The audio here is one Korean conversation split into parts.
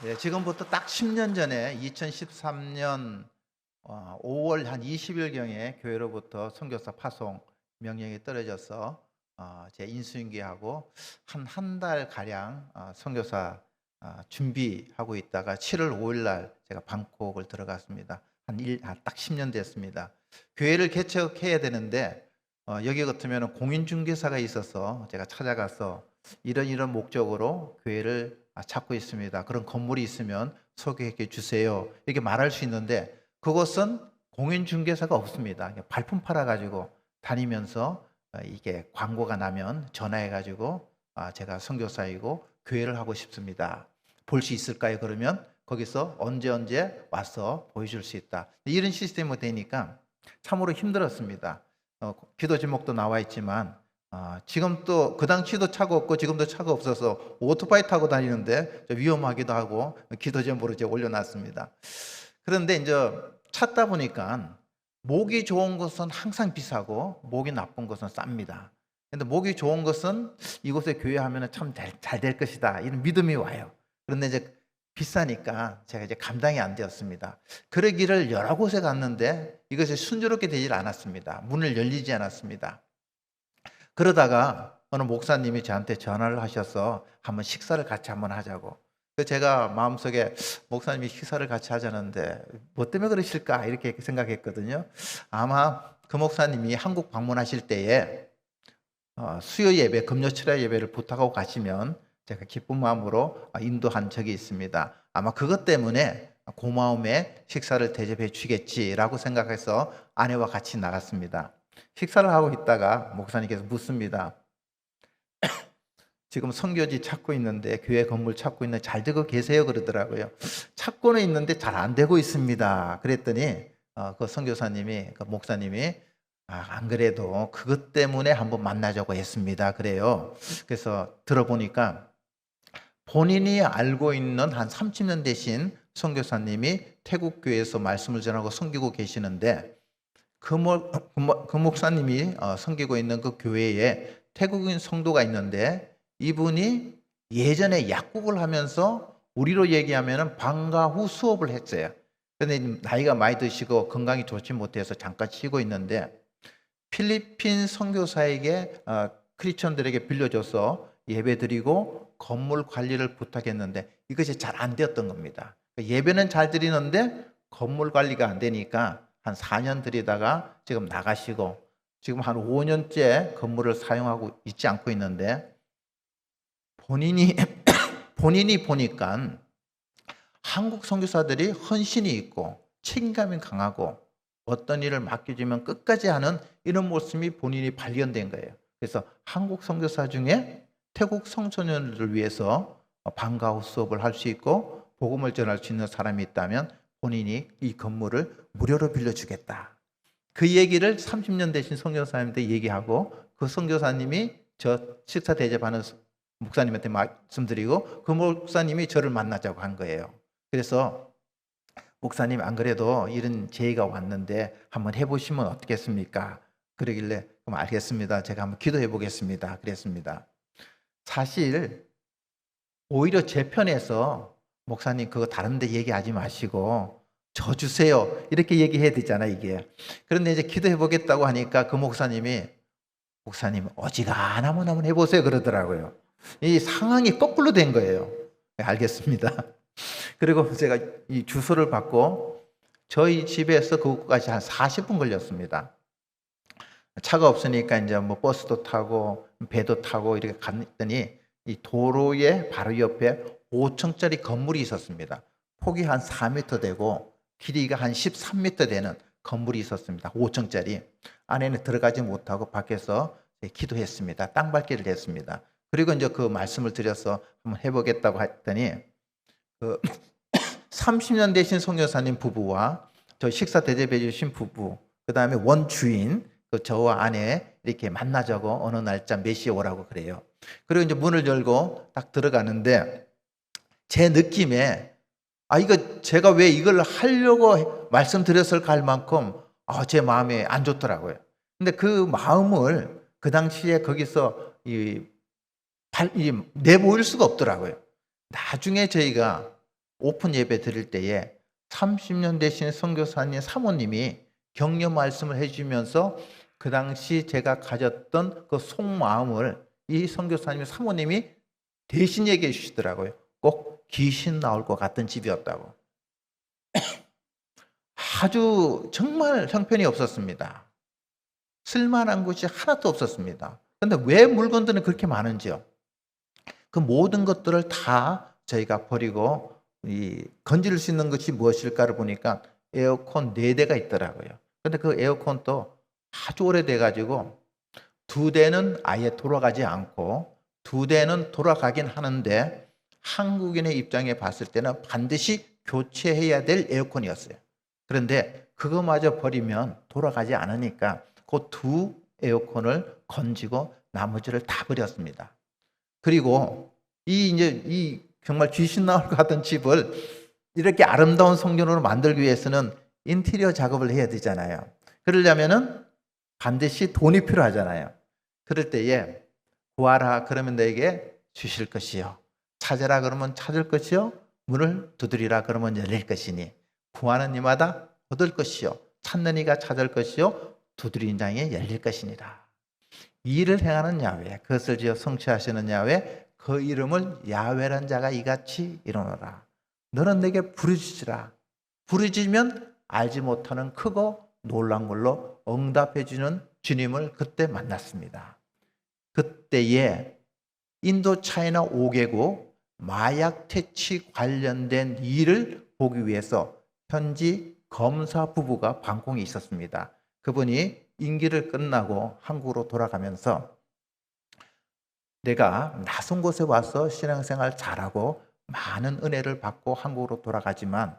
네, 지금부터 딱 10년 전에 2013년 5월 한 20일경에 교회로부터 선교사 파송 명령이 떨어져서 제 인수인계하고 한 달 가량 선교사 준비하고 있다가 7월 5일 날 제가 방콕을 들어갔습니다. 딱 10년 됐습니다. 교회를 개척해야 되는데 여기 같으면 공인중개사가 있어서 제가 찾아가서 이런 목적으로 교회를 찾고 있습니다. 그런 건물이 있으면 소개해 주세요. 이렇게 말할 수 있는데 그것은 공인중개사가 없습니다. 발품 팔아가지고 다니면서 이게 광고가 나면 전화해가지고 제가 선교사이고 교회를 하고 싶습니다. 볼 수 있을까요? 그러면 거기서 언제 와서 보여줄 수 있다. 이런 시스템이 되니까 참으로 힘들었습니다. 기도 제목도 나와 있지만 지금 또 그 당시도 차가 없고 지금도 차가 없어서 오토바이 타고 다니는데 위험하기도 하고 기도 제목으로 이제 올려놨습니다. 그런데 이제 찾다 보니까 목이 좋은 것은 항상 비싸고 목이 나쁜 것은 쌉니다. 근데 목이 좋은 것은 이곳에 교회하면 참 잘 될 것이다 이런 믿음이 와요. 그런데 이제 비싸니까 제가 이제 감당이 안 되었습니다. 그러기를 여러 곳에 갔는데 이것이 순조롭게 되질 않았습니다. 문을 열리지 않았습니다. 그러다가 어느 목사님이 저한테 전화를 하셔서 한번 식사를 같이 한번 하자고. 그래서 제가 마음속에 목사님이 식사를 같이 하자는데 뭐 때문에 그러실까 이렇게 생각했거든요. 아마 그 목사님이 한국 방문하실 때에 수요 예배, 금요철야 예배를 부탁하고 가시면 제가 기쁜 마음으로 인도한 적이 있습니다. 아마 그것 때문에 고마움에 식사를 대접해 주겠지라고 생각해서 아내와 같이 나갔습니다. 식사를 하고 있다가 목사님께서 묻습니다. 지금 선교지 찾고 있는데 교회 건물 찾고 있는데 잘 되고 계세요? 그러더라고요. 찾고는 있는데 잘 안 되고 있습니다. 그랬더니 그 선교사님이 그 목사님이 안 그래도 그것 때문에 한번 만나자고 했습니다. 그래요. 그래서 들어보니까 본인이 알고 있는 한 30년 되신 선교사님이 태국 교회에서 말씀을 전하고 섬기고 계시는데 그 목사님이 섬기고 있는 그 교회에 태국인 성도가 있는데 이분이 예전에 약국을 하면서 우리로 얘기하면 방과 후 수업을 했어요. 그런데 나이가 많이 드시고 건강이 좋지 못해서 잠깐 쉬고 있는데 필리핀 선교사에게 크리스천들에게 빌려줘서 예배드리고 건물 관리를 부탁했는데 이것이 잘 안 되었던 겁니다. 예배는 잘 드리는데 건물 관리가 안 되니까 한 4년 드리다가 지금 나가시고 지금 한 5년째 건물을 사용하고 있지 않고 있는데 본인이 본인이 보니까 한국 선교사들이 헌신이 있고 책임감이 강하고 어떤 일을 맡겨주면 끝까지 하는 이런 모습이 본인이 발견된 거예요. 그래서 한국 선교사 중에 태국 청소년들을 위해서 방과 후 수업을 할 수 있고 복음을 전할 수 있는 사람이 있다면 본인이 이 건물을 무료로 빌려주겠다. 그 얘기를 30년 되신 선교사님한테 얘기하고 그 선교사님이 저 식사 대접하는 목사님한테 말씀드리고 그 목사님이 저를 만나자고 한 거예요. 그래서 목사님 안 그래도 이런 제의가 왔는데 한번 해보시면 어떻겠습니까? 그러길래 그럼 알겠습니다. 제가 한번 기도해 보겠습니다. 그랬습니다. 사실 오히려 제 편에서 목사님 그거 다른 데 얘기하지 마시고 저 주세요. 이렇게 얘기해야 되잖아 이게. 그런데 이제 기도해 보겠다고 하니까 그 목사님 어지간하면 한번 해보세요 그러더라고요. 이 상황이 거꾸로 된 거예요. 네, 알겠습니다. 그리고 제가 이 주소를 받고 저희 집에서 그곳까지 한 40분 걸렸습니다. 차가 없으니까 이제 뭐 버스도 타고 배도 타고 이렇게 갔더니 이 도로의 바로 옆에 5층짜리 건물이 있었습니다. 폭이 한 4m 되고 길이가 한 13m 되는 건물이 있었습니다. 5층짜리. 안에는 들어가지 못하고 밖에서 기도했습니다. 땅밟기를 했습니다. 그리고 이제 그 말씀을 드려서 한번 해보겠다고 했더니 그 30년 되신 선교사님 부부와 저 식사 대접해 주신 부부, 그 다음에 원주인, 저와 아내 이렇게 만나자고 어느 날짜 몇 시에 오라고 그래요. 그리고 이제 문을 열고 딱 들어가는데 제 느낌에 이거 제가 왜 이걸 하려고 말씀드렸을까 할 만큼 제 마음에 안 좋더라고요. 근데 그 마음을 그 당시에 거기서 내보일 수가 없더라고요. 나중에 저희가 오픈 예배 드릴 때에 30년 되신 선교사님 사모님이 격려 말씀을 해주면서 그 당시 제가 가졌던 그 속마음을 이 선교사님 사모님이 대신 얘기해 주시더라고요. 꼭 귀신 나올 것 같은 집이었다고. 아주 정말 형편이 없었습니다. 쓸만한 곳이 하나도 없었습니다. 그런데 왜 물건들은 그렇게 많은지요? 그 모든 것들을 다 저희가 버리고 건질 수 있는 것이 무엇일까를 보니까 에어컨 4대가 있더라고요. 근데 그 에어컨도 아주 오래돼 가지고 2대는 아예 돌아가지 않고 2대는 돌아가긴 하는데 한국인의 입장에 봤을 때는 반드시 교체해야 될 에어컨이었어요. 그런데 그거마저 버리면 돌아가지 않으니까 그 2 에어컨을 건지고 나머지를 다 버렸습니다. 그리고 이 정말 귀신 나올 것 같은 집을 이렇게 아름다운 성전으로 만들기 위해서는 인테리어 작업을 해야 되잖아요. 그러려면은 반드시 돈이 필요하잖아요. 그럴 때에 구하라 그러면 너에게 주실 것이요. 찾으라 그러면 찾을 것이요. 문을 두드리라 그러면 열릴 것이니 구하는 이마다 얻을 것이요. 찾는 이가 찾을 것이요. 두드리는 자에게 열릴 것이니라. 이 일을 행하는 야훼, 그것을 지어 성취하시는 야훼, 그 이름을 야훼란 자가 이같이 이루노라. 너는 내게 부르짖으라. 부르짖으면 알지 못하는 크고 놀란 걸로 응답해 주는 주님을 그때 만났습니다. 그때에 인도 차이나 5개국 마약 퇴치 관련된 일을 보기 위해서 현지 검사 부부가 방콕에 있었습니다. 그분이 임기를 끝나고 한국으로 돌아가면서 내가 낯선 곳에 와서 신앙생활 잘하고 많은 은혜를 받고 한국으로 돌아가지만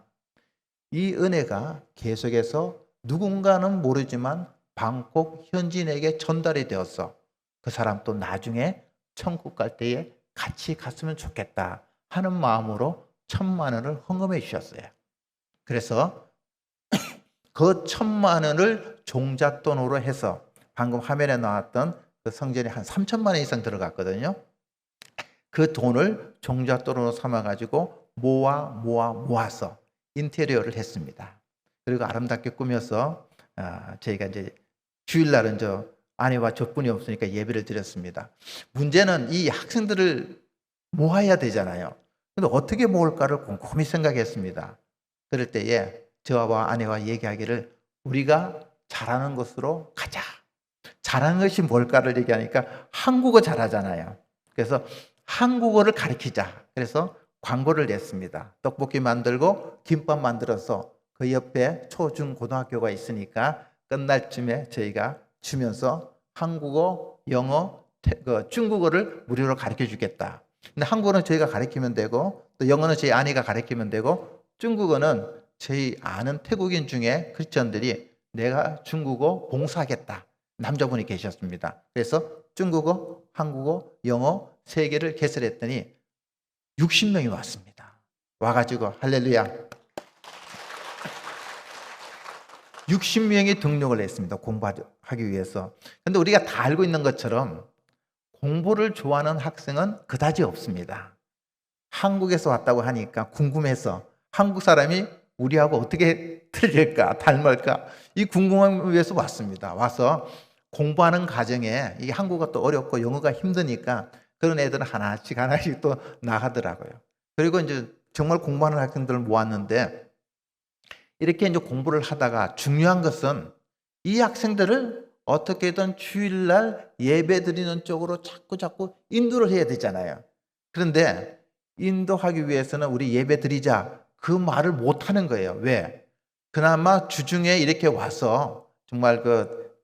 이 은혜가 계속해서 누군가는 모르지만 방콕 현지인에게 전달이 되어서 그 사람도 나중에 천국 갈 때에 같이 갔으면 좋겠다 하는 마음으로 1,000만 원을 헌금해 주셨어요. 그래서 그 1,000만 원을 종잣돈으로 해서 방금 화면에 나왔던 그 성전에 한 3,000만 원 이상 들어갔거든요. 그 돈을 종잣돈으로 삼아가지고 모아서 인테리어를 했습니다. 그리고 아름답게 꾸며서 저희가 이제 주일날은 아내와 저뿐이 없으니까 예배를 드렸습니다. 문제는 이 학생들을 모아야 되잖아요. 근데 어떻게 모을까를 곰곰이 생각했습니다. 그럴 때에 저와 아내와 얘기하기를 우리가 잘하는 것으로 가자. 잘하는 것이 뭘까를 얘기하니까 한국어 잘하잖아요. 그래서 한국어를 가르치자. 그래서 광고를 냈습니다. 떡볶이 만들고 김밥 만들어서 그 옆에 초, 중, 고등학교가 있으니까 끝날 쯤에 저희가 주면서 한국어, 영어, 중국어를 무료로 가르쳐 주겠다. 근데 한국어는 저희가 가르치면 되고 또 영어는 저희 아내가 가르치면 되고 중국어는 저희 아는 태국인 중에 크리스천들이 내가 중국어 봉사하겠다. 남자분이 계셨습니다. 그래서 중국어, 한국어, 영어 3개를 개설했더니 60명이 왔습니다. 와가지고 할렐루야 60명이 등록을 했습니다. 공부하기 위해서. 근데 우리가 다 알고 있는 것처럼 공부를 좋아하는 학생은 그다지 없습니다. 한국에서 왔다고 하니까 궁금해서 한국 사람이 우리하고 어떻게 틀릴까 닮을까 이 궁금함을 위해서 왔습니다. 와서 공부하는 과정에 이 한국어도 어렵고 영어가 힘드니까 그런 애들은 하나씩 또 나가더라고요. 그리고 이제 정말 공부하는 학생들을 모았는데 이렇게 이제 공부를 하다가 중요한 것은 이 학생들을 어떻게든 주일날 예배 드리는 쪽으로 자꾸 인도를 해야 되잖아요. 그런데 인도하기 위해서는 우리 예배 드리자 그 말을 못 하는 거예요. 왜? 그나마 주중에 이렇게 와서 정말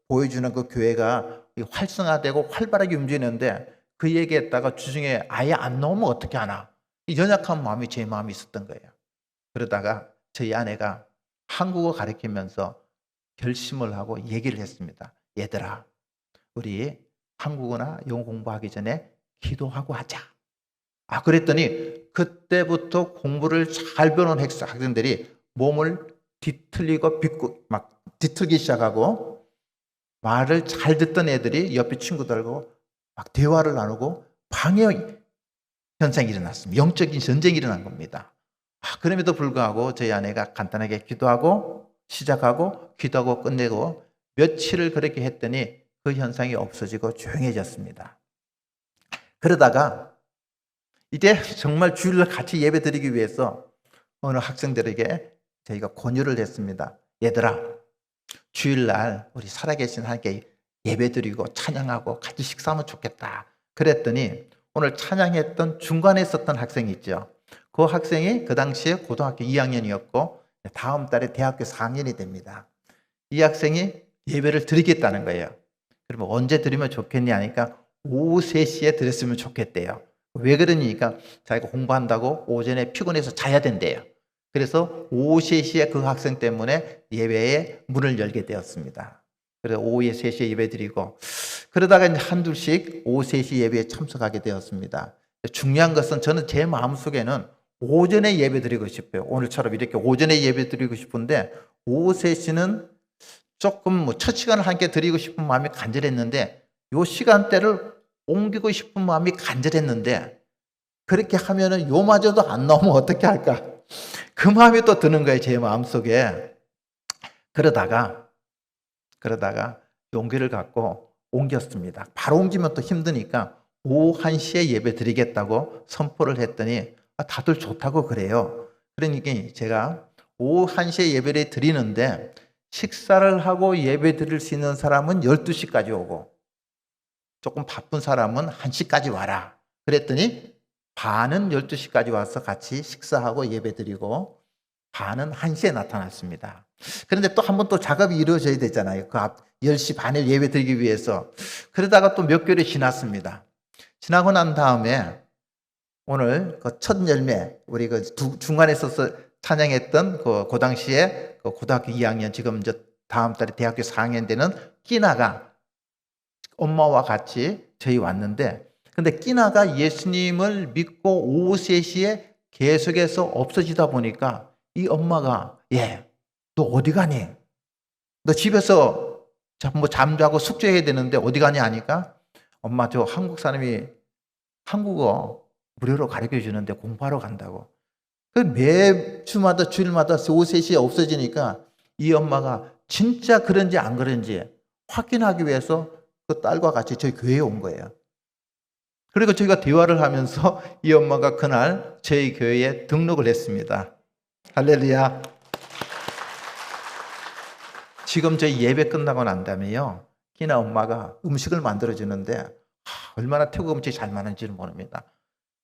보여주는 그 교회가 활성화되고 활발하게 움직이는데 그 얘기했다가 주중에 아예 안 나오면 어떻게 하나? 이 연약한 마음이 제 마음이 있었던 거예요. 그러다가 저희 아내가 한국어 가르치면서 결심을 하고 얘기를 했습니다. 얘들아, 우리 한국어나 영어 공부하기 전에 기도하고 하자. 그랬더니 그때부터 공부를 잘 배우는 학생들이 몸을 뒤틀리고 빗고 막 뒤틀기 시작하고 말을 잘 듣던 애들이 옆에 친구들하고 막 대화를 나누고 방해 현상이 일어났습니다. 영적인 전쟁이 일어난 겁니다. 그럼에도 불구하고 저희 아내가 간단하게 기도하고 시작하고 기도하고 끝내고 며칠을 그렇게 했더니 그 현상이 없어지고 조용해졌습니다. 그러다가 이제 정말 주일날 같이 예배 드리기 위해서 어느 학생들에게 저희가 권유를 했습니다. 얘들아, 주일날 우리 살아계신 하나님께 예배 드리고 찬양하고 같이 식사하면 좋겠다. 그랬더니 오늘 찬양했던 중간에 있었던 학생이 있죠. 그 학생이 그 당시에 고등학교 2학년이었고 다음 달에 대학교 4학년이 됩니다. 이 학생이 예배를 드리겠다는 거예요. 그러면 언제 드리면 좋겠냐 하니까 오후 3시에 드렸으면 좋겠대요. 왜 그러니까 자기가 공부한다고 오전에 피곤해서 자야 된대요. 그래서 오후 3시에 그 학생 때문에 예배에 문을 열게 되었습니다. 그래서 오후에 3시에 예배 드리고 그러다가 이제 한둘씩 오후 3시 예배에 참석하게 되었습니다. 중요한 것은 저는 제 마음속에는 오전에 예배 드리고 싶어요. 오늘처럼 이렇게 오전에 예배 드리고 싶은데 오후 3시는 조금 첫 시간을 함께 드리고 싶은 마음이 간절했는데 요 시간대를 옮기고 싶은 마음이 간절했는데 그렇게 하면은 요마저도 안 나오면 어떻게 할까? 그 마음이 또 드는 거예요, 제 마음속에. 그러다가 용기를 갖고 옮겼습니다. 바로 옮기면 또 힘드니까 오후 1시에 예배 드리겠다고 선포를 했더니 다들 좋다고 그래요. 그러니까 제가 오후 1시에 예배를 드리는데 식사를 하고 예배 드릴 수 있는 사람은 12시까지 오고 조금 바쁜 사람은 1시까지 와라. 그랬더니 반은 12시까지 와서 같이 식사하고 예배 드리고 반은 1시에 나타났습니다. 그런데 또 한 번 또 작업이 이루어져야 되잖아요. 그 앞 10시 반에 예배 드리기 위해서. 그러다가 또 몇 개월이 지났습니다. 지나고 난 다음에 오늘 그 첫 열매, 우리 그 중간에 서서 찬양했던 그 당시에 그 고등학교 2학년, 지금 이제 다음 달에 대학교 4학년 되는 끼나가 엄마와 같이 저희 왔는데, 근데 끼나가 예수님을 믿고 오후 3시에 계속해서 없어지다 보니까 이 엄마가 너 어디 가니? 너 집에서 뭐 잠자고 숙제해야 되는데 어디 가니 하니까 엄마 저 한국 사람이 한국어 무료로 가르쳐 주는데 공부하러 간다고. 매주마다 주일마다 오후 3시에 없어지니까 이 엄마가 진짜 그런지 안 그런지 확인하기 위해서 그 딸과 같이 저희 교회에 온 거예요. 그리고 저희가 대화를 하면서 이 엄마가 그날 저희 교회에 등록을 했습니다. 할렐루야. 지금 저희 예배 끝나고 난 다음에요, 끼나 엄마가 음식을 만들어주는데 얼마나 태국 음식이 잘 맞는지는 모릅니다.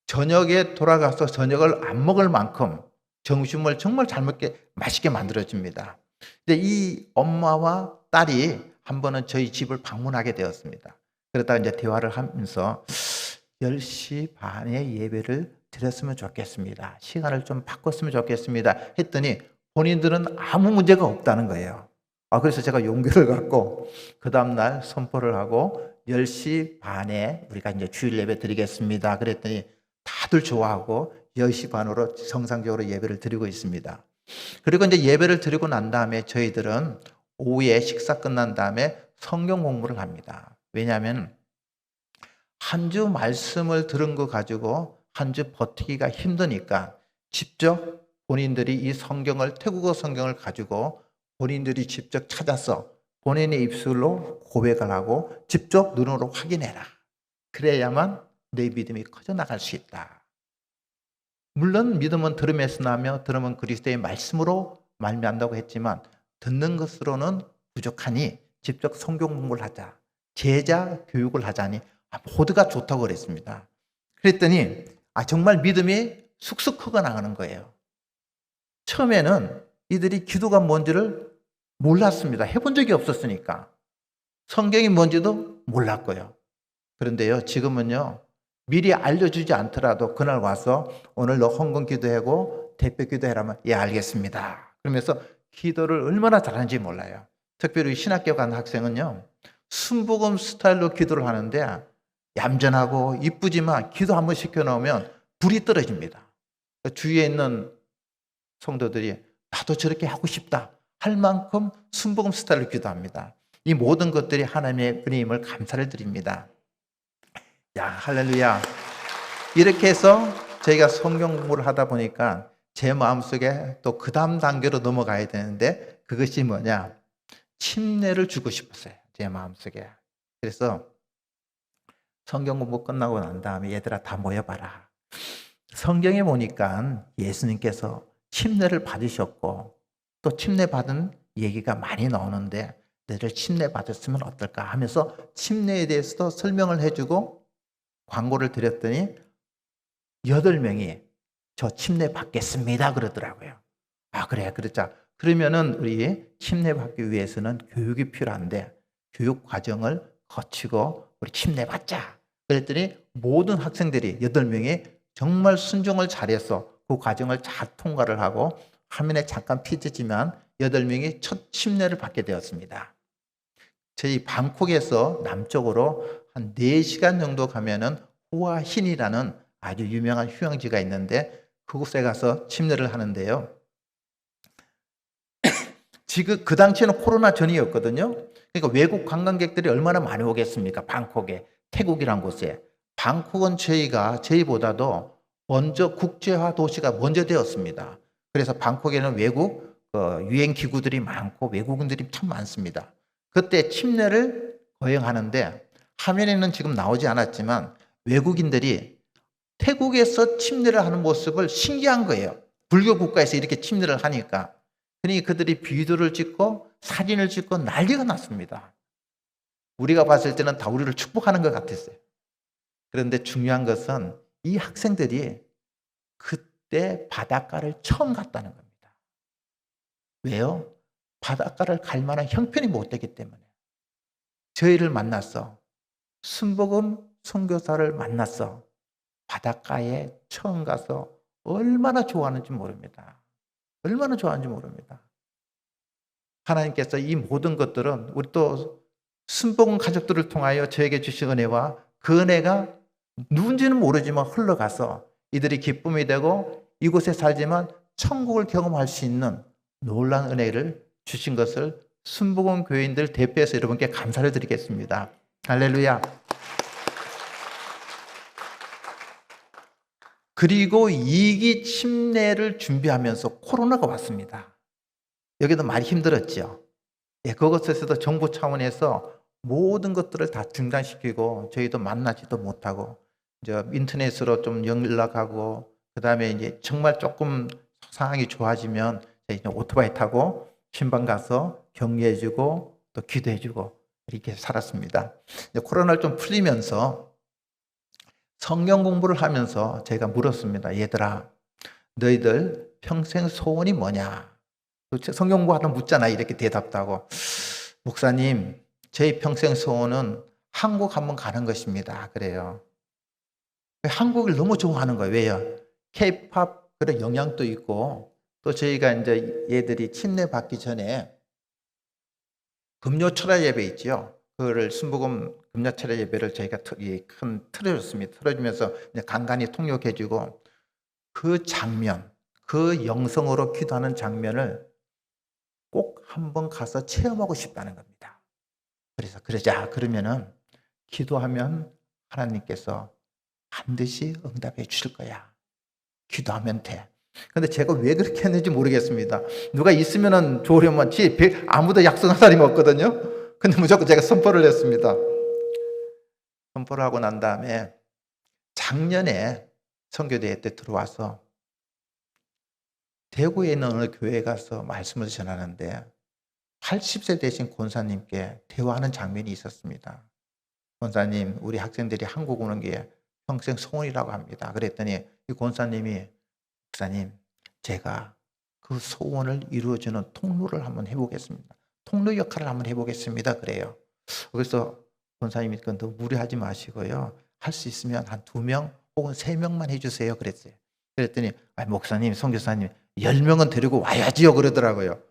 저녁에 돌아가서 저녁을 안 먹을 만큼 점심을 정말 잘 먹게 맛있게 만들어줍니다. 근데 이 엄마와 딸이 한 번은 저희 집을 방문하게 되었습니다. 그러다가 이제 대화를 하면서 10시 반에 예배를 드렸으면 좋겠습니다. 시간을 좀 바꿨으면 좋겠습니다. 했더니 본인들은 아무 문제가 없다는 거예요. 그래서 제가 용기를 갖고 그 다음날 선포를 하고 10시 반에 우리가 이제 주일 예배 드리겠습니다. 그랬더니 다들 좋아하고 10시 반으로 정상적으로 예배를 드리고 있습니다. 그리고 이제 예배를 드리고 난 다음에 저희들은 오후에 식사 끝난 다음에 성경 공부를 합니다. 왜냐하면 한 주 말씀을 들은 거 가지고 한 주 버티기가 힘드니까 직접 본인들이 이 성경을, 태국어 성경을 가지고 본인들이 직접 찾아서 본인의 입술로 고백을 하고 직접 눈으로 확인해라. 그래야만 내 믿음이 커져 나갈 수 있다. 물론 믿음은 들음에서 나며 들음은 그리스도의 말씀으로 말미암다고 했지만 듣는 것으로는 부족하니 직접 성경 공부를 하자. 제자 교육을 하자니 모두가 좋다고 그랬습니다. 그랬더니 정말 믿음이 쑥쑥 커가 나가는 거예요. 처음에는 이들이 기도가 뭔지를 몰랐습니다. 해본 적이 없었으니까. 성경이 뭔지도 몰랐고요. 그런데요, 지금은요, 미리 알려주지 않더라도 그날 와서 오늘 너 헌금 기도하고 대표 기도해라면 알겠습니다. 그러면서 기도를 얼마나 잘하는지 몰라요. 특별히 신학교 간 학생은요, 순복음 스타일로 기도를 하는데 얌전하고 이쁘지만 기도 한번 시켜놓으면 불이 떨어집니다. 주위에 있는 성도들이 나도 저렇게 하고 싶다 할 만큼 순복음 스타일로 기도합니다. 이 모든 것들이 하나님의 은혜임을 감사를 드립니다. 할렐루야. 이렇게 해서 저희가 성경 공부를 하다 보니까 제 마음속에 또 그 다음 단계로 넘어가야 되는데 그것이 뭐냐? 침례를 주고 싶었어요. 제 마음속에. 그래서 성경 공부 끝나고 난 다음에 얘들아 다 모여봐라. 성경에 보니까 예수님께서 침례를 받으셨고 또 침례 받은 얘기가 많이 나오는데 너를 침례 받았으면 어떨까 하면서 침례에 대해서도 설명을 해주고 광고를 드렸더니 8명이 저 침례 받겠습니다 그러더라고요. 아 그래 그러자 그러면은 우리 침례 받기 위해서는 교육이 필요한데 교육 과정을 거치고 우리 침례 받자. 그랬더니 모든 학생들이 8명이 정말 순종을 잘해서 그 과정을 잘 통과를 하고 화면에 잠깐 피지지만 8명이 첫 침례를 받게 되었습니다. 저희 방콕에서 남쪽으로 한 4시간 정도 가면은 후아힌이라는 아주 유명한 휴양지가 있는데 그곳에 가서 침례를 하는데요. 지금 그 당시에는 코로나 전이었거든요. 그러니까 외국 관광객들이 얼마나 많이 오겠습니까? 방콕에, 태국이란 곳에. 방콕은 저희보다도 먼저 국제화 도시가 먼저 되었습니다. 그래서 방콕에는 외국 유행 기구들이 많고 외국인들이 참 많습니다. 그때 침례를 거행하는데 화면에는 지금 나오지 않았지만 외국인들이 태국에서 침례를 하는 모습을 신기한 거예요. 불교 국가에서 이렇게 침례를 하니까. 그러니 그들이 비디오를 찍고 사진을 찍고 난리가 났습니다. 우리가 봤을 때는 다 우리를 축복하는 것 같았어요. 그런데 중요한 것은 이 학생들이 그때 바닷가를 처음 갔다는 겁니다. 왜요? 바닷가를 갈 만한 형편이 못 되기 때문에. 저희를 만났어. 순복음 선교사를 만났어. 바닷가에 처음 가서 얼마나 좋아하는지 모릅니다. 얼마나 좋아하는지 모릅니다. 하나님께서 이 모든 것들은 우리 또 순복음 가족들을 통하여 저에게 주신 은혜와 그 은혜가 누군지는 모르지만 흘러가서 이들이 기쁨이 되고 이곳에 살지만 천국을 경험할 수 있는 놀라운 은혜를 주신 것을 순복음 교인들 대표해서 여러분께 감사를 드리겠습니다. 할렐루야. 그리고 2기 침례를 준비하면서 코로나가 왔습니다. 여기도 많이 힘들었죠. 예, 그것에서도 정부 차원에서 모든 것들을 다 중단시키고 저희도 만나지도 못하고 이제 인터넷으로 좀 연락하고 그다음에 이제 정말 조금 상황이 좋아지면 이제 오토바이 타고 신방 가서 격려해주고 또 기도해주고 이렇게 살았습니다. 이제 코로나를 좀 풀리면서 성경 공부를 하면서 제가 물었습니다. 얘들아, 너희들 평생 소원이 뭐냐? 성경 공부하다 묻잖아. 이렇게 대답도 하고. 목사님, 제 평생 소원은 한국 한번 가는 것입니다. 그래요. 한국을 너무 좋아하는 거예요. 왜요? K-팝 그런 영향도 있고 또 저희가 이제 얘들이 침례 받기 전에 금요철야 예배 있죠. 그거를 순복음 금요철야 예배를 저희가 큰 틀어줬습니다. 틀어주면서 간간히 통역해주고 그 장면, 그 영성으로 기도하는 장면을 꼭 한번 가서 체험하고 싶다는 겁니다. 그래서 그러면은 기도하면 하나님께서 반드시 응답해 주실 거야. 기도하면 돼. 근데 제가 왜 그렇게 했는지 모르겠습니다. 누가 있으면은 좋으려면 아무도 약속한 사람이 없거든요. 근데 무조건 제가 선포를 했습니다. 선포를 하고 난 다음에 작년에 선교대회 때 들어와서 대구에 있는 어느 교회에 가서 말씀을 전하는데 80세 되신 권사님께 대화하는 장면이 있었습니다. 권사님, 우리 학생들이 한국 오는 게 평생 소원이라고 합니다. 그랬더니 이 권사님이 목사님, 제가 그 소원을 이루어주는 통로를 한번 해보겠습니다. 통로 역할을 한번 해보겠습니다. 그래요. 그래서 권사님이 너무 무리하지 마시고요. 할 수 있으면 한 2명 혹은 3명만 해주세요. 그랬어요. 그랬더니 목사님, 선교사님 10명은 데리고 와야지요. 그러더라고요.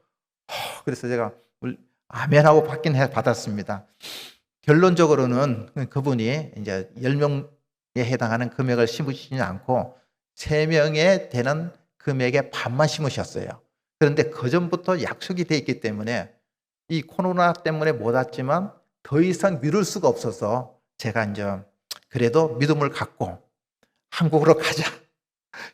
그래서 제가 아멘하고 받았습니다. 결론적으로는 그분이 이제 10명에 해당하는 금액을 심으시지 않고 3명에 되는 금액의 반만 심으셨어요. 그런데 그전부터 약속이 돼 있기 때문에 이 코로나 때문에 못 왔지만 더 이상 미룰 수가 없어서 제가 이제 그래도 믿음을 갖고 한국으로 가자.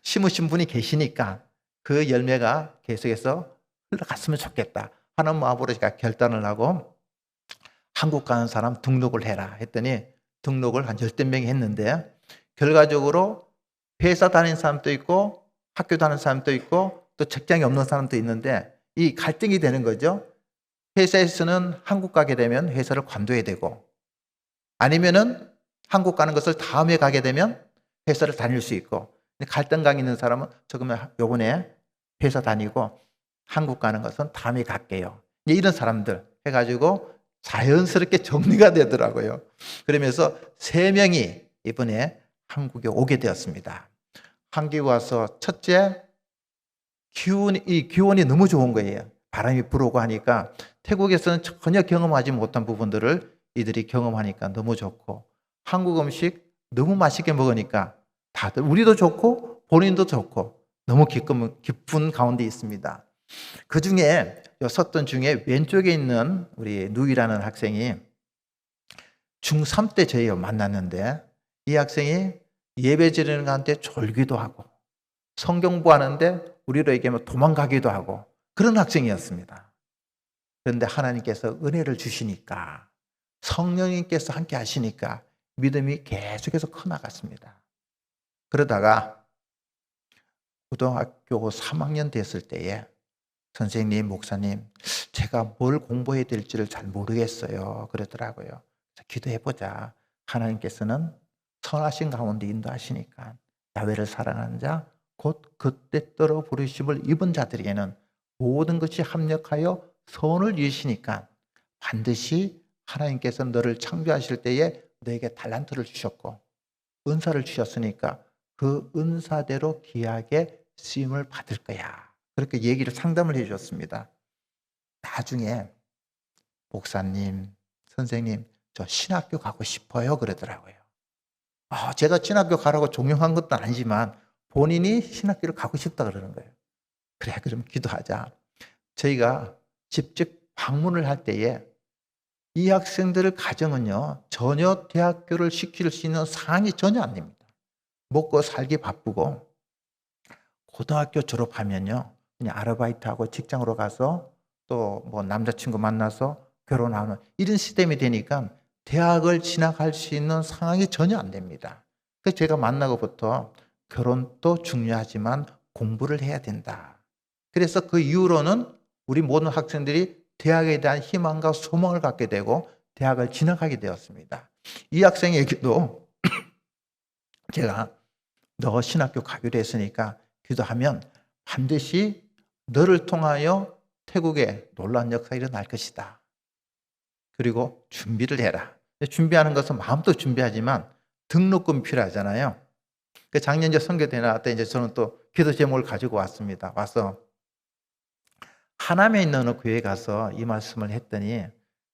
심으신 분이 계시니까 그 열매가 계속해서 흘러갔으면 좋겠다 하는 마음으로 제가 결단을 하고 한국 가는 사람 등록을 해라 했더니 등록을 한 열댓 명이 했는데 결과적으로 회사 다니는 사람도 있고 학교 다니는 사람도 있고 또 직장이 없는 사람도 있는데 이 갈등이 되는 거죠. 회사에서는 한국 가게 되면 회사를 관둬야 되고 아니면은 한국 가는 것을 다음에 가게 되면 회사를 다닐 수 있고 갈등감 있는 사람은 조금만 요번에 회사 다니고 한국 가는 것은 다음에 갈게요. 이런 사람들 해가지고 자연스럽게 정리가 되더라고요. 그러면서 3명이 이번에 한국에 오게 되었습니다. 한국에 와서 첫째, 이 기온이 너무 좋은 거예요. 바람이 불어오고 하니까 태국에서는 전혀 경험하지 못한 부분들을 이들이 경험하니까 너무 좋고 한국 음식 너무 맛있게 먹으니까 다들 우리도 좋고 본인도 좋고 너무 기쁜 가운데 있습니다. 그 중에 섰던 중에 왼쪽에 있는 우리 누이라는 학생이 중3 때 저희 만났는데 이 학생이 예배 드리는 가운데 졸기도 하고 성경 공부하는데 우리로 얘기하면 도망가기도 하고 그런 학생이었습니다. 그런데 하나님께서 은혜를 주시니까 성령님께서 함께 하시니까 믿음이 계속해서 커나갔습니다. 그러다가 고등학교 3학년 됐을 때에 선생님, 목사님, 제가 뭘 공부해야 될지를 잘 모르겠어요. 그러더라고요. 기도해보자. 하나님께서는 선하신 가운데 인도하시니까 야훼를 사랑하는 자, 곧 그때 떨어 부르심을 입은 자들에게는 모든 것이 합력하여 선을 이루시니까 반드시 하나님께서 너를 창조하실 때에 너에게 달란트를 주셨고 은사를 주셨으니까 그 은사대로 귀하게 쓰임을 받을 거야. 그렇게 얘기를 상담을 해 주셨습니다. 나중에 목사님, 선생님, 저 신학교 가고 싶어요. 그러더라고요. 제가 신학교 가라고 종용한 것도 아니지만 본인이 신학교를 가고 싶다 그러는 거예요. 그래, 그럼 기도하자. 저희가 직접 방문을 할 때에 이 학생들의 가정은요, 전혀 대학교를 시킬 수 있는 상황이 전혀 안 됩니다. 먹고 살기 바쁘고, 고등학교 졸업하면요, 그냥 아르바이트하고 직장으로 가서 또 뭐 남자친구 만나서 결혼하는 이런 시스템이 되니까 대학을 진학할 수 있는 상황이 전혀 안 됩니다. 그래서 제가 만나고부터 결혼도 중요하지만 공부를 해야 된다. 그래서 그 이후로는 우리 모든 학생들이 대학에 대한 희망과 소망을 갖게 되고 대학을 진학하게 되었습니다. 이 학생에게도 제가 너 신학교 가기로 했으니까 기도하면 반드시 너를 통하여 태국에 놀라운 역사가 일어날 것이다. 그리고 준비를 해라. 준비하는 것은 마음도 준비하지만 등록금 필요하잖아요. 그 작년 이제 선교대 나갈 때 이제 저는 또 기도 제목을 가지고 왔습니다. 와서 하남에 있는 어느 교회에 가서 이 말씀을 했더니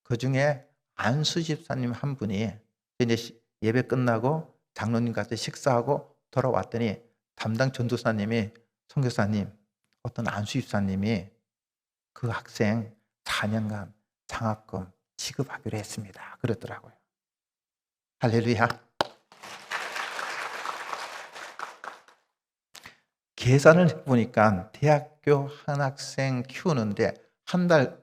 그 중에 안수 집사님 한 분이 이제 예배 끝나고 장로님 같이 식사하고 돌아왔더니 담당 전도사님이 선교사님 어떤 안수 집사님이 그 학생 4년간 장학금 지급하기로 했습니다. 그러더라고요. 할렐루야. 계산을 해보니까 대학교 한 학생 키우는데 한 달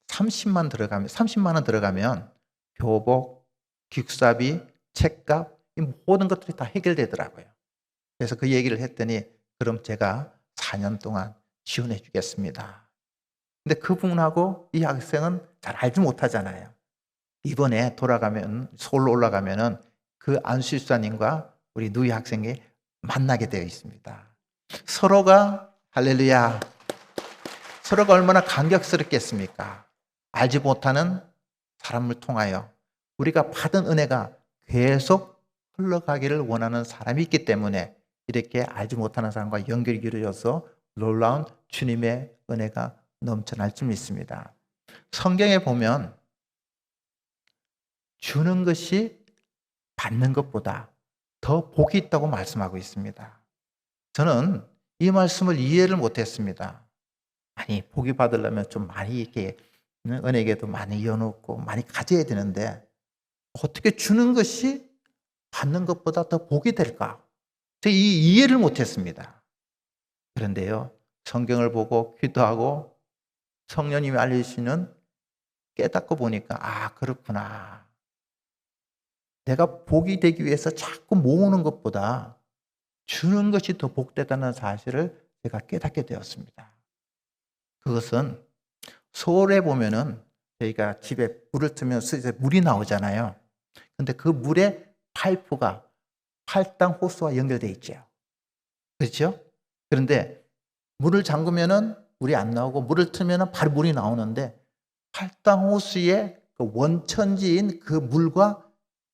30만 원 들어가면 교복, 기숙사비, 책값 이 모든 것들이 다 해결되더라고요. 그래서 그 얘기를 했더니 그럼 제가 4년 동안 지원해 주겠습니다. 근데 그분하고 이 학생은 잘 알지 못하잖아요. 이번에 서울로 올라가면은 그 안수집사님과 우리 누이 학생이 만나게 되어 있습니다. 서로가 할렐루야. 서로가 얼마나 감격스럽겠습니까? 알지 못하는 사람을 통하여 우리가 받은 은혜가 계속 흘러가기를 원하는 사람이 있기 때문에 이렇게 알지 못하는 사람과 연결이 이루어져서 놀라운 주님의 은혜가 넘쳐날 줄 믿습니다. 성경에 보면 주는 것이 받는 것보다 더 복이 있다고 말씀하고 있습니다. 저는 이 말씀을 이해를 못했습니다. 아니, 복이 받으려면 좀 많이 이렇게 은혜에도 많이 이어놓고 많이 가져야 되는데 어떻게 주는 것이 받는 것보다 더 복이 될까? 제가 이 이해를 못했습니다. 그런데요, 성경을 보고 기도하고 성령님이 알려주시는 깨닫고 보니까, 아, 그렇구나. 내가 복이 되기 위해서 자꾸 모으는 것보다 주는 것이 더 복되다는 사실을 제가 깨닫게 되었습니다. 그것은 서울에 보면은 저희가 집에 물을 트면 물이 나오잖아요. 근데 그 물에 파이프가 팔당 호스와 연결되어 있죠. 그렇죠? 그런데 물을 잠그면은 물이 안 나오고 물을 트면은 바로 물이 나오는데 팔당 호스의 그 원천지인 그 물과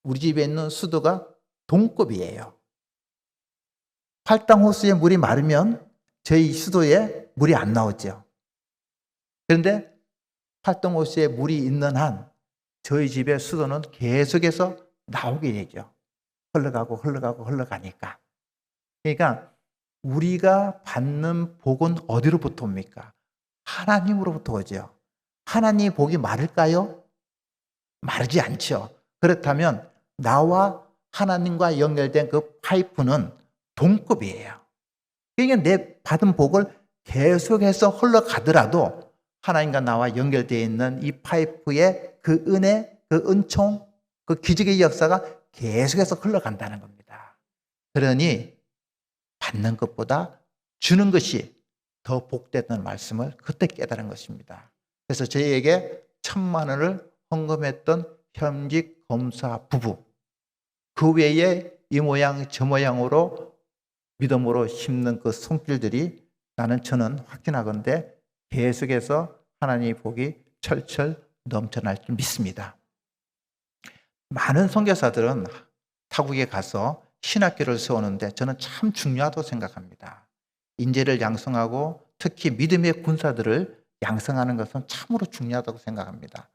우리 집에 있는 수도가 동급이에요. 팔당 호스의 물이 마르면 저희 수도에 물이 안 나오죠. 그런데 팔당 호스에 물이 있는 한 저희 집의 수도는 계속해서 나오게 되죠. 흘러가니까. 그러니까 우리가 받는 복은 어디로부터 옵니까? 하나님으로부터 오죠. 하나님의 복이 마를까요? 마르지 않죠. 그렇다면 나와 하나님과 연결된 그 파이프는 동급이에요. 그러니까 내 받은 복을 계속해서 흘러가더라도 하나님과 나와 연결되어 있는 이 파이프의 그 은혜, 그 은총, 그 기적의 역사가 계속해서 흘러간다는 겁니다. 그러니 받는 것보다 주는 것이 더 복됐다는 말씀을 그때 깨달은 것입니다. 그래서 저희에게 1,000만 원을 헌금했던 현직 검사 부부, 그 외에 이 모양 저 모양으로 믿음으로 심는 그 손길들이 저는 확신하건대 계속해서 하나님의 복이 철철 넘쳐날 줄 믿습니다. 많은 선교사들은 타국에 가서 신학교를 세우는데 저는 참 중요하다고 생각합니다. 인재를 양성하고 특히 믿음의 군사들을 양성하는 것은 참으로 중요하다고 생각합니다.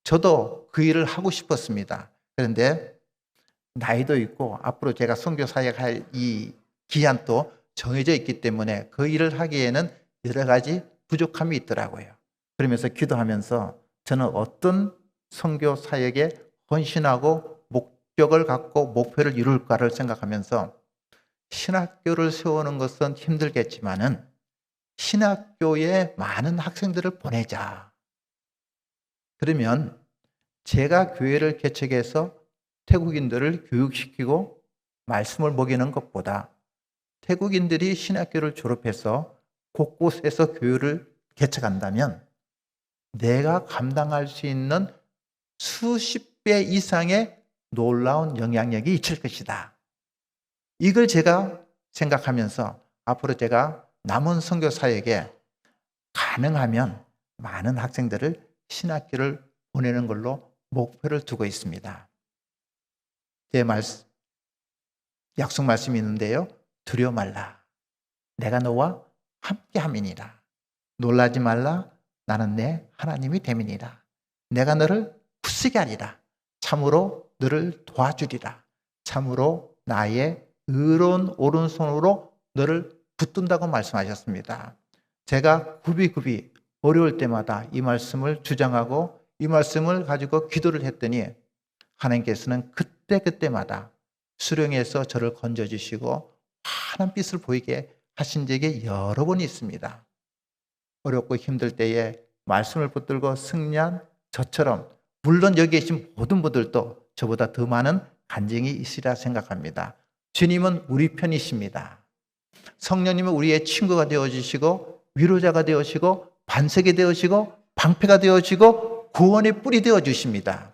저도 그 일을 하고 싶었습니다. 그런데 나이도 있고 앞으로 제가 선교 사역할 이 기한도 정해져 있기 때문에 그 일을 하기에는 여러 가지 부족함이 있더라고요. 그러면서 기도하면서 저는 어떤 선교 사역에 헌신하고 목적을 갖고 목표를 이룰까를 생각하면서 신학교를 세우는 것은 힘들겠지만은 신학교에 많은 학생들을 보내자. 그러면 제가 교회를 개척해서 태국인들을 교육시키고 말씀을 먹이는 것보다 태국인들이 신학교를 졸업해서 곳곳에서 교회를 개척한다면 내가 감당할 수 있는 수십 배 이상의 놀라운 영향력이 있을 것이다. 이걸 제가 생각하면서 앞으로 제가 남은 선교사에게 가능하면 많은 학생들을 신학교를 보내는 걸로 목표를 두고 있습니다. 제 약속 말씀이 있는데요. 두려워 말라. 내가 너와 함께 함이니라. 놀라지 말라. 나는 내 하나님이 됨이니라. 내가 너를 굳세게 하리라. 참으로 너를 도와주리라. 참으로 나의 의로운 오른손으로 너를 붙든다고 말씀하셨습니다. 제가 굽이굽이 어려울 때마다 이 말씀을 주장하고 이 말씀을 가지고 기도를 했더니 하나님께서는 그때마다 수령해서 저를 건져주시고 환한 빛을 보이게 하신 적이 여러 번 있습니다. 어렵고 힘들 때에 말씀을 붙들고 승리한 저처럼 물론 여기 계신 모든 분들도 저보다 더 많은 간증이 있으리라 생각합니다. 주님은 우리 편이십니다. 성령님은 우리의 친구가 되어주시고 위로자가 되어주시고 반석이 되어주시고 방패가 되어주시고 구원의 뿔이 되어주십니다.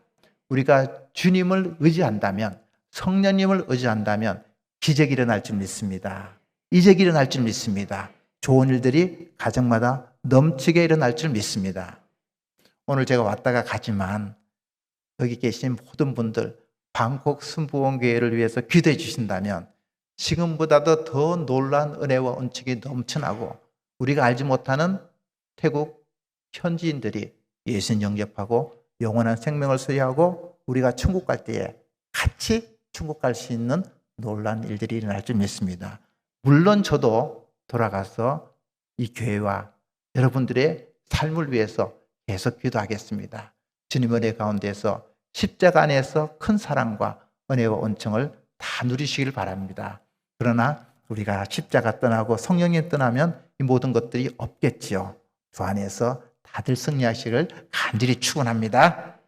우리가 주님을 의지한다면 성령님을 의지한다면 기적이 일어날 줄 믿습니다. 이적이 일어날 줄 믿습니다. 좋은 일들이 가정마다 넘치게 일어날 줄 믿습니다. 오늘 제가 왔다가 가지만 여기 계신 모든 분들 방콕 순부원교회를 위해서 기도해 주신다면 지금보다도 더 놀라운 은혜와 은총이 넘쳐나고 우리가 알지 못하는 태국 현지인들이 예수님 영접하고 영원한 생명을 소유하고 우리가 천국 갈 때에 같이 천국 갈 수 있는 놀라운 일들이 일어날 줄 믿습니다. 물론 저도 돌아가서 이 교회와 여러분들의 삶을 위해서 계속 기도하겠습니다. 주님 은혜 가운데서 십자가 안에서 큰 사랑과 은혜와 은총을 다 누리시길 바랍니다. 그러나 우리가 십자가 떠나고 성령님 떠나면 이 모든 것들이 없겠지요. 주 안에서 다들 승리하시기를 간절히 축원합니다.